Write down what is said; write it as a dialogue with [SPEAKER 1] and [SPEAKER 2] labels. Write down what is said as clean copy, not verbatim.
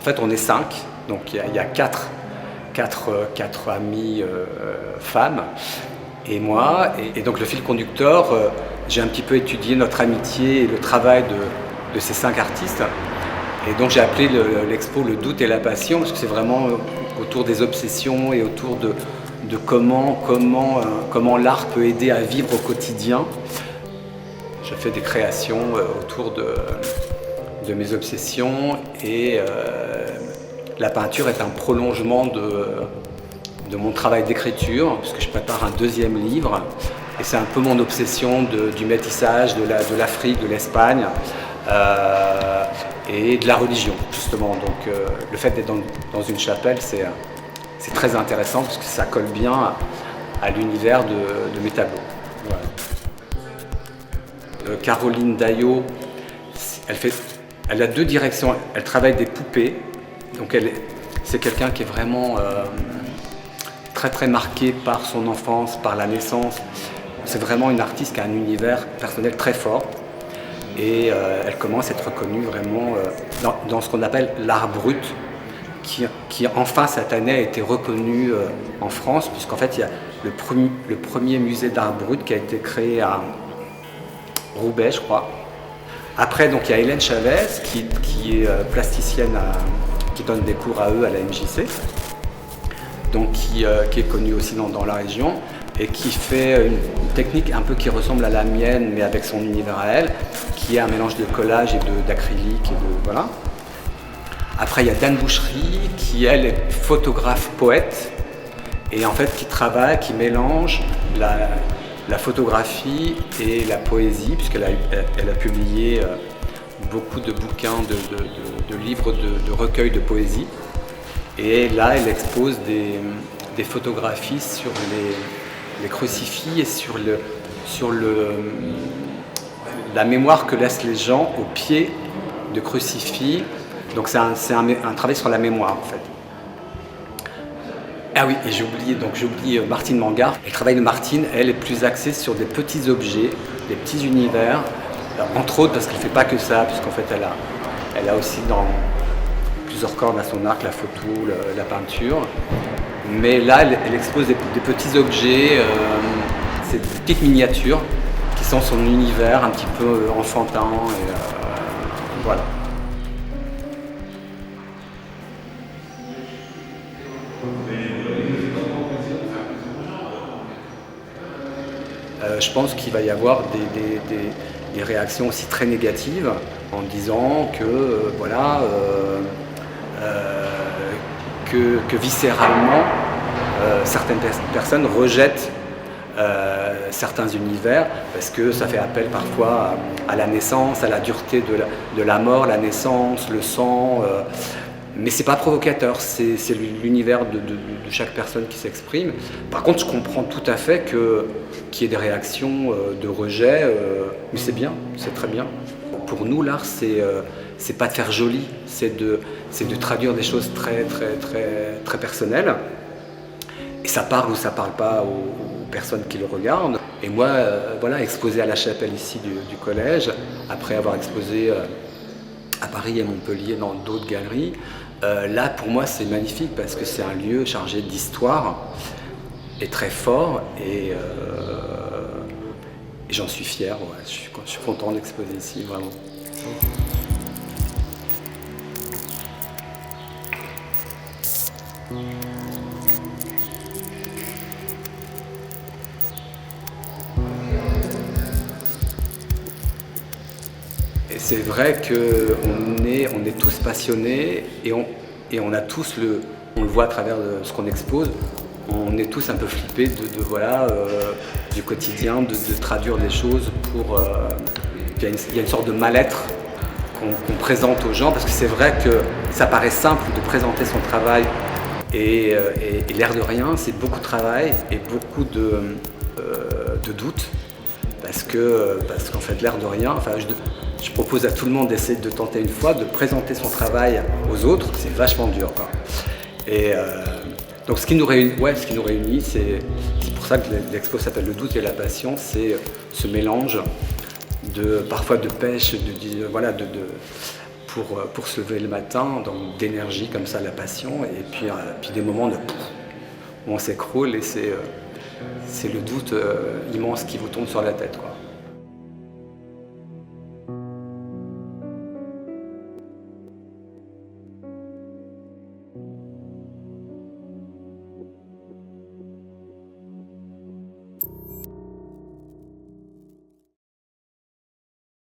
[SPEAKER 1] En fait, on est 5, donc il y a quatre amies femmes et moi. Et donc le fil conducteur, j'ai un petit peu étudié notre amitié et le travail de ces 5 artistes. Et donc j'ai appelé l'expo Le doute et la passion, parce que c'est vraiment autour des obsessions et autour de comment l'art peut aider à vivre au quotidien. Je fais des créations autour de mes obsessions et la peinture est un prolongement de mon travail d'écriture, puisque je prépare un 2e livre. Et c'est un peu mon obsession du métissage, de l'Afrique, de l'Espagne et de la religion, justement. Donc le fait d'être dans une chapelle, c'est très intéressant parce que ça colle bien à l'univers de mes tableaux. Voilà. Caroline Daillot, elle a 2 directions. Elle travaille des poupées, donc c'est quelqu'un qui est vraiment très très marqué par son enfance, par la naissance. C'est vraiment une artiste qui a un univers personnel très fort et elle commence à être reconnue vraiment dans ce qu'on appelle l'art brut, qui enfin cette année a été reconnu en France, puisqu'en fait il y a le premier musée d'art brut qui a été créé à Roubaix, je crois. Après, donc, il y a Hélène Chavez qui est plasticienne, qui donne des cours à eux à la MJC, donc qui est connue aussi dans la région et qui fait une technique un peu qui ressemble à la mienne, mais avec son univers à elle, qui est un mélange de collage et d'acrylique voilà. Après, il y a Dan Boucherie qui, elle, est photographe poète et en fait qui mélange la photographie et la poésie, puisqu'elle a publié beaucoup de bouquins, de livres de recueils de poésie. Et là, elle expose des photographies sur les crucifix et sur la mémoire que laissent les gens au pied de crucifix. Donc c'est un travail sur la mémoire, en fait. Ah oui, et j'oublie Martine Mangard. Le travail de Martine, elle est plus axée sur des petits objets, des petits univers, entre autres parce qu'elle ne fait pas que ça, puisqu'en fait elle a aussi dans plusieurs cordes à son arc, la photo, la peinture. Mais là, elle expose des petits objets, c'est des petites miniatures qui sont son univers un petit peu enfantin. Et, voilà. Je pense qu'il va y avoir des réactions aussi très négatives en disant que que viscéralement certaines personnes rejettent certains univers parce que ça fait appel parfois à la naissance, à la dureté de la mort, la naissance, le sang. Mais c'est pas provocateur, c'est l'univers de chaque personne qui s'exprime. Par contre, je comprends tout à fait qu'il y ait des réactions de rejet, mais c'est bien, c'est très bien. Pour nous, l'art, c'est pas de faire joli, c'est de traduire des choses très, très, très, très personnelles. Et ça parle ou ça parle pas aux personnes qui le regardent. Et moi, exposé à la chapelle ici du collège, après avoir exposé à Paris et à Montpellier dans d'autres galeries, là pour moi c'est magnifique parce que c'est un lieu chargé d'histoire et très fort et j'en suis fier, ouais. Je suis content d'exposer ici, vraiment. Et c'est vrai qu'on est tous passionnés et on a tous on le voit à travers ce qu'on expose, on est tous un peu flippés du quotidien, de traduire des choses pour... il y a une sorte de mal-être qu'on présente aux gens, parce que c'est vrai que ça paraît simple de présenter son travail et l'air de rien, c'est beaucoup de travail et beaucoup de doutes, parce qu'en fait l'air de rien, je propose à tout le monde d'essayer de tenter une fois, de présenter son travail aux autres, c'est vachement dur, quoi. Et donc ce qui nous réunit, c'est pour ça que l'expo s'appelle Le doute et la passion, c'est ce mélange parfois de pêche, pour se lever le matin, donc d'énergie comme ça, la passion, et puis des moments de pouf, où on s'écroule et c'est le doute immense qui vous tombe sur la tête, quoi.